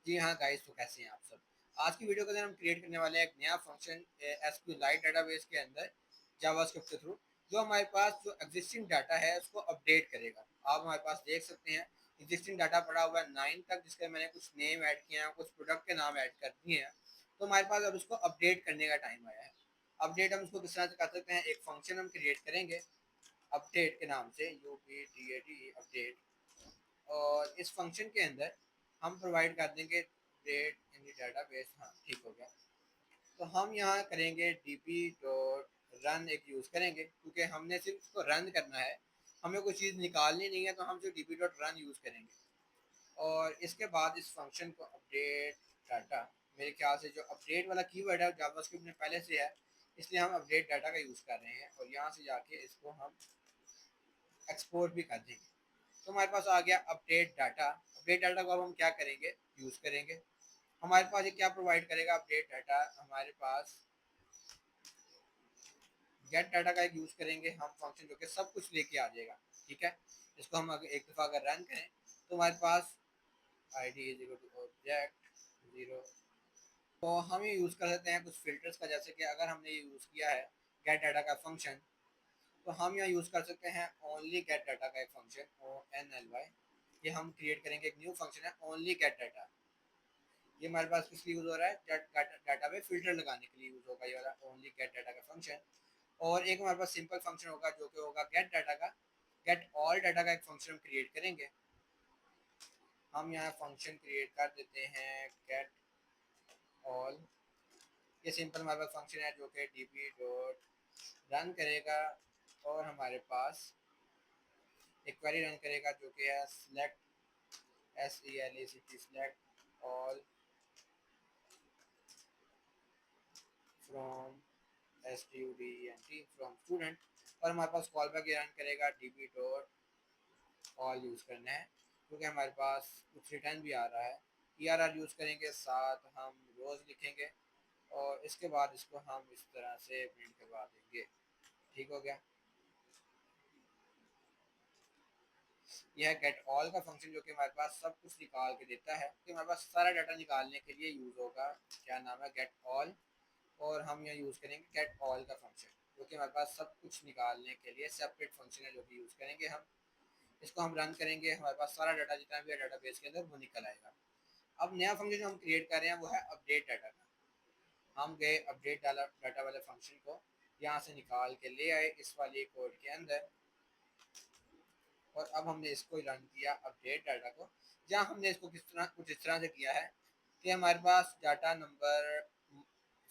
जी हाँ गाइस, तो कैसे हैं आप सब। आज की वीडियो के अंदर हम क्रिएट करने वाले हैं एक नया फंक्शन SQLite डेटाबेस के अंदर जावास्क्रिप्ट के थ्रू, जो हमारे पास जो एग्जिस्टिंग डाटा है उसको अपडेट करेगा। आप हमारे पास देख सकते हैं एग्जिस्टिंग डाटा पड़ा हुआ है 9 तक, जिसके मैंने कुछ नेम ऐड किए हैं, कुछ प्रोडक्ट के नाम ऐड कर दिए हैं। तो हमारे पास अब उसको अपडेट करने का टाइम आया है। अपडेट हम उसको किस तरह से कर सकते हैं, एक फंक्शन हम क्रिएट करेंगे अपडेट के नाम से, UPDAT अपडेट। और इस फंक्शन के अंदर हम प्रोवाइड कर देंगे डेट इन द डाटाबेस। हाँ, ठीक हो गया। तो हम यहाँ करेंगे db.run एक यूज़ करेंगे, क्योंकि हमने सिर्फ उसको रन करना है, हमें कोई चीज़ निकालनी नहीं है, तो हम सिर्फ db.run यूज़ करेंगे। और इसके बाद इस फंक्शन को अपडेट डाटा, मेरे ख्याल से जो अपडेट वाला कीवर्ड है जावास्क्रिप्ट में पहले से है, इसलिए हम अपडेट डाटा का यूज़ कर रहे हैं। और यहाँ से जाके इसको हम एक्सपोर्ट भी कर देंगे। तो हमारे पास आ गया अपडेट डाटा। अपडेट डाटा को अब हम क्या करेंगे, यूज़ करेंगे। हमारे पास ये क्या प्रोवाइड करेगा अपडेट डाटा, हमारे पास गेट डाटा का एक यूज़ करेंगे हम फंक्शन, जो कि सब कुछ लेके आ जाएगा। ठीक है, इसको हम अगर एक दफ़ा अगर रन करें तो हमारे पास ID is equal to object zero. तो हम ये यूज़ कर सकते हैं कुछ फिल्टर्स का, जैसे कि अगर हमने ये यूज़ किया है गेट डाटा का फंक्शन, तो हम यहाँ यूज़ कर सकते हैं ओनली गेट डाटा का एक फंक्शन ONLY। ये हम क्रिएट करेंगे, एक न्यू फंक्शन है ओनली गेट डाटा। ये हमारे पास किस लिए यूज़ हो रहा है, डाटा में फिल्टर लगाने के लिए यूज़ होगा ये वाला ओनली गेट डाटा का फंक्शन। और एक हमारे पास सिंपल फंक्शन होगा जो कि होगा गेट डाटा का, गेट ऑल डाटा का एक फंक्शन हम क्रिएट करेंगे। हम यहाँ फंक्शन क्रिएट कर देते हैं गेट ऑल। ये सिंपल हमारे पास फंक्शन है जो कि db.run करेगा, और हमारे पास एक क्वेरी रन करेगा जो कि है select select all from student from student। और हमारे पास कॉल बैक रन करेगा db.all यूज़ करना है, क्योंकि हमारे पास कुछ रिटर्न भी आ रहा है। ERR यूज़ करेंगे, साथ हम रोज़ लिखेंगे, और इसके बाद इसको हम इस तरह से प्रिंट करवा देंगे। ठीक हो गया। यह गेट ऑल का फंक्शन जो कि हमारे पास सब कुछ निकाल के देता है, कि हमारे पास सारा डाटा निकालने के लिए यूज़ होगा, क्या नाम है, गेट ऑल। और हम यहाँ यूज़ करेंगे गेट ऑल का फंक्शन, जो कि हमारे पास सब कुछ निकालने के लिए सेपरेट फंक्शन है, जो कि यूज़ करेंगे हम। इसको हम रन करेंगे, हमारे पास सारा डाटा जितना भी है डाटा बेस के अंदर वो निकल आएगा। अब नया फंक्शन जो हम क्रिएट कर रहे हैं वो है अपडेट डाटा का। हम गए अपडेट डाटा वाले फंक्शन को यहाँ से निकाल के ले आए इस वाले कोड के अंदर, और अब हमने इसको रन किया अपडेट डाटा को, जहाँ हमने इसको किस तरह कुछ इस तरह से किया है कि हमारे पास डाटा नंबर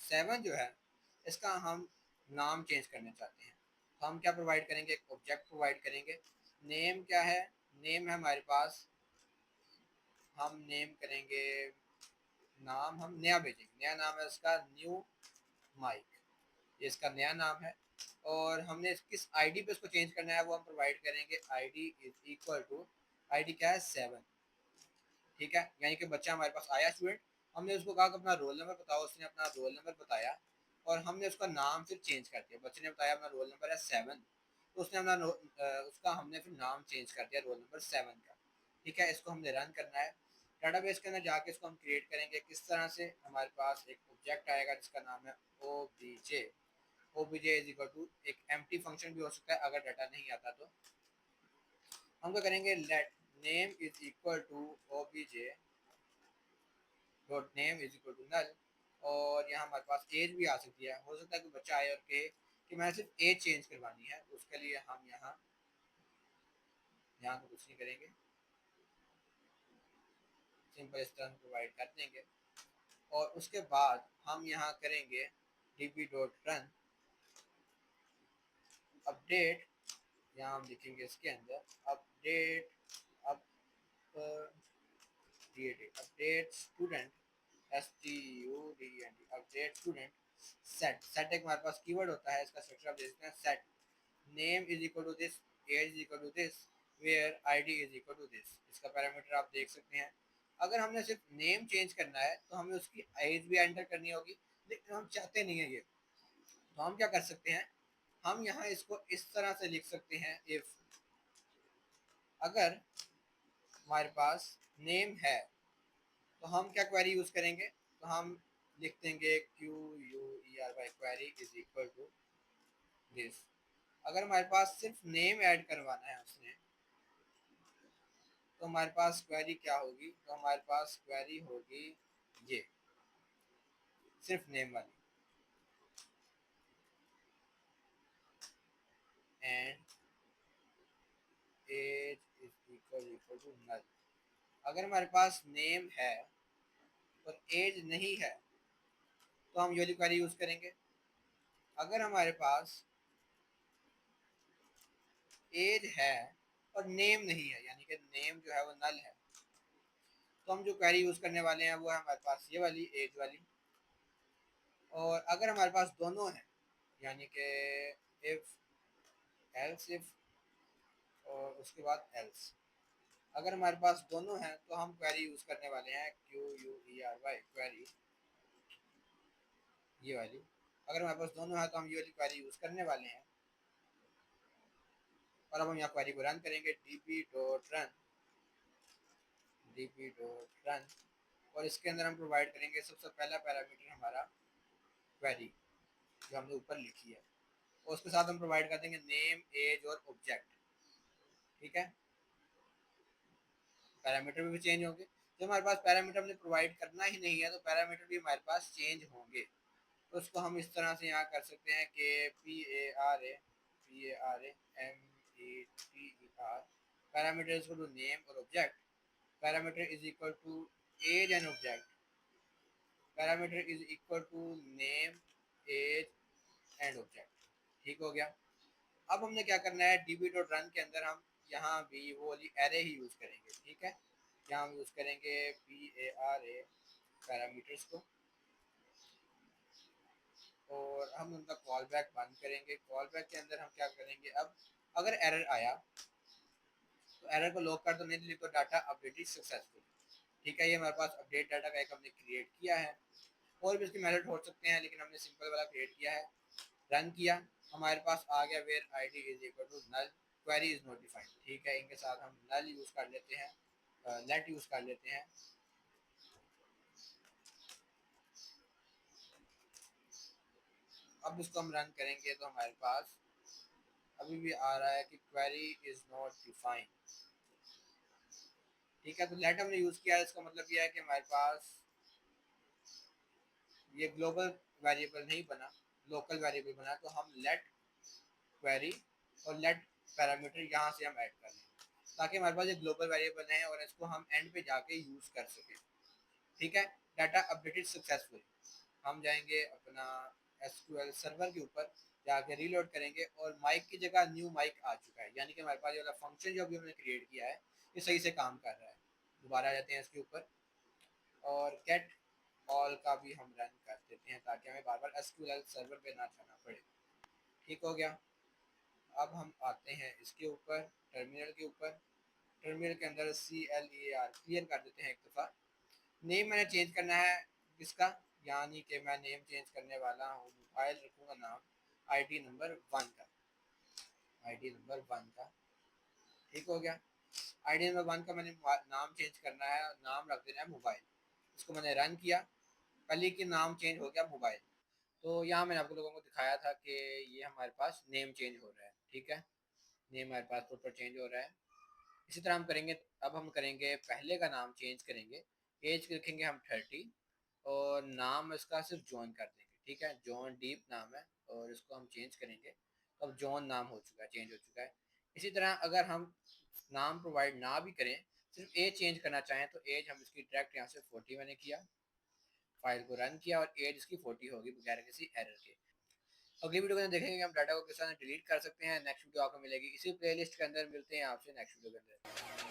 7 जो है, इसका हम नाम चेंज करना चाहते हैं। तो हम क्या प्रोवाइड करेंगे, एक ऑब्जेक्ट प्रोवाइड करेंगे। नेम क्या है, नेम है हमारे पास, हम नेम करेंगे, नाम हम नया भेजेंगे, नया नाम है उसका न्यू माइक, ये इसका नया नाम है। और हमने किस आईडी पे उसको चेंज करना है वो हम प्रोवाइड करेंगे, ID is equal to, ID क्या है 7। ठीक है, यानी कि बच्चा हमारे पास आया स्टूडेंट, हमने उसको कहा कि अपना रोल नंबर बताओ, उसने अपना रोल नंबर बताया, और हमने उसका नाम फिर चेंज कर दिया। बच्चे ने बताया अपना रोल नंबर है 7, तो उसने अपना उसका हमने फिर नाम चेंज कर दिया रोल नंबर 7 का। ठीक है, इसको हमने रन करना है। डाटाबेस के अंदर जाके इसको हम क्रिएट करेंगे किस तरह से, हमारे पास एक ऑब्जेक्ट आएगा जिसका नाम है obj। obj is equal to, एक एम्प्टी फंक्शन भी हो सकता है अगर डाटा नहीं आता तो। हम क्या करेंगे, let name is equal to obj dot name is equal to null. और यहाँ हमारे पास एज भी आ सकती है, हो सकता है कि बच्चा आए और कहे कि मैं सिर्फ एज चेंज करवानी है, तो उसके लिए हम यहाँ यहाँ तो कुछ नहीं करेंगे, सिंपल इस तरह प्रोवाइड कर देंगे। और उसके बाद हम यहाँ करेंगे db.run अपडेट। यहाँ हम लिखेंगे इसके अंदर update update student, STUDENT update student. Set एक हमारे पास कीवर्ड होता है, इसका स्ट्रक्चर आप देखते हैं, set name is equal to this, age is equal to this, where ID is equal to this. इसका पैरामीटर आप देख सकते हैं। अगर हमने सिर्फ नेम चेंज करना है तो हमें उसकी एज भी एंटर करनी होगी, लेकिन हम चाहते नहीं है ये। तो हम क्या कर सकते हैं, हम यहाँ इसको इस तरह से लिख सकते हैं, इफ अगर हमारे पास नेम है तो हम क्या क्वेरी यूज़ करेंगे, तो हम लिख देंगे QUERY query is equal to this. अगर हमारे पास सिर्फ नेम ऐड करवाना है उसने, तो हमारे पास क्वेरी क्या होगी, तो हमारे पास क्वेरी होगी ये सिर्फ नेम वाली, and age is equal to null. अगर हमारे पास नेम है और एज नहीं है तो हम ये वाली क्वेरी यूज़ करेंगे। अगर हमारे पास एज है और नेम नहीं है, यानी कि नेम जो है वो नल है, तो हम जो क्वेरी यूज़ करने वाले हैं वो है हमारे पास ये वाली एज वाली। और अगर हमारे पास दोनों हैं, यानी कि इफ़ एल्स इफ और उसके बाद एल्स, अगर हमारे पास दोनों हैं तो हम क्वेरी यूज़ करने वाले हैं QUERY क्वेरी, ये वाली। अगर हमारे पास दोनों हैं तो हम ये वाली क्वेरी यूज़ करने वाले हैं। और अब हम यहाँ क्वेरी को रन करेंगे, db.run, और इसके अंदर हम प्रोवाइड करेंगे सबसे पहला पैरामीटर हमारा क्वेरी जो हमने ऊपर लिखी है, और उसके साथ हम प्रोवाइड कर देंगे नेम एज और ऑब्जेक्ट। ठीक है, पैरामीटर भी चेंज होंगे। जब हमारे पास पैरामीटर हमने प्रोवाइड करना ही नहीं है तो पैरामीटर भी हमारे पास चेंज होंगे। तो उसको हम इस तरह से यहाँ कर सकते हैं कि PARA parameter is equal to name और object, parameter is equal to age and object, parameter is equal to name age and object. ठीक हो गया। अब हमने क्या करना है, db.run के अंदर हम यहाँ भी वो वाली एरे ही यूज़ करेंगे। ठीक है, यहाँ हम यूज़ करेंगे PARA पैरामीटर्स को, और हम उनका कॉल बैक बंद करेंगे। कॉल बैक के अंदर हम क्या करेंगे, अब अगर एरर आया तो एरर को लॉक कर दो, नहीं तो लिखो डाटा अपडेटेड सक्सेसफुल। ठीक है, ये हमारे पास अपडेट डाटा का एक हमने क्रिएट किया है। और भी इसके मेथड हो सकते हैं, लेकिन हमने सिंपल वाला क्रिएट किया है। रन किया, हमारे पास आ गया where ID is equal to null, query is not defined. ठीक है, इनके साथ हम नल यूज़ कर लेते हैं, लेट यूज़ कर लेते हैं। अब इसको हम रन करेंगे तो हमारे पास अभी भी आ रहा है कि क्वेरी इज नॉट डिफाइंड। ठीक है, तो लेट हमने यूज़ किया है, इसका मतलब यह है कि हमारे पास ये ग्लोबल वेरिएबल नहीं बना, लोकल वेरिएबल बना। तो हम लेट क्वेरी और लेट पैरामीटर यहाँ से हम ऐड कर लें, ताकि हमारे पास ये ग्लोबल वेरिएबल है और इसको हम एंड पे जाके यूज़ कर सकें। ठीक है, डाटा अपडेटेड सक्सेसफुल। हम जाएंगे अपना SQL सर्वर के ऊपर, जाके रीलोड करेंगे और माइक की जगह न्यू माइक आ चुका है, यानी कि हमारे पास ये वाला फंक्शन जो अभी हमने क्रिएट किया है ये सही से काम कर रहा है। दोबारा आ जाते हैं इसके ऊपर और गेट ऑल का भी हम रन कर देते हैं, ताकि हमें बार बार SQL सर्वर पे ना जाना पड़े। ठीक हो गया। अब हम आते हैं इसके ऊपर, टर्मिनल के ऊपर। टर्मिनल के अंदर CLEAR क्लियर कर देते हैं एक दफ़ा। नेम मैंने चेंज करना है किसका, यानी कि मैं नेम चेंज करने वाला हूँ, मोबाइल रखूँगा नाम ID नंबर 1 का, ID नंबर 1 का। ठीक हो गया, ID नंबर 1 का मैंने नाम चेंज करना है, नाम रख देना है मोबाइल। इसको मैंने रन किया, कल ही के नाम चेंज हो गया मोबाइल। तो यहाँ मैंने आपको लोगों को दिखाया था कि ये हमारे पास नेम चेंज हो रहा है। ठीक है, नेम हमारे पास प्रॉपर चेंज हो रहा है। इसी तरह हम करेंगे, अब हम करेंगे पहले का नाम चेंज करेंगे, एज रखेंगे हम 30 और नाम इसका सिर्फ जॉन कर देंगे। ठीक है, जॉन डीप नाम है और इसको हम चेंज करेंगे। तो अब जॉन नाम हो चुका है, चेंज हो चुका है। इसी तरह अगर हम नाम प्रोवाइड ना भी करें, सिर्फ एज चेंज करना चाहें तो एज हम इसकी डायरेक्ट यहाँ से 40 मैंने किया, फाइल को रन किया और एज इसकी 40 होगी बगैर किसी एरर के। अगली वीडियो में देखेंगे कि हम डाटा को किस तरह डिलीट कर सकते हैं। नेक्स्ट वीडियो आपको मिलेगी इसी प्लेलिस्ट के अंदर। मिलते हैं आपसे नेक्स्ट वीडियो के अंदर।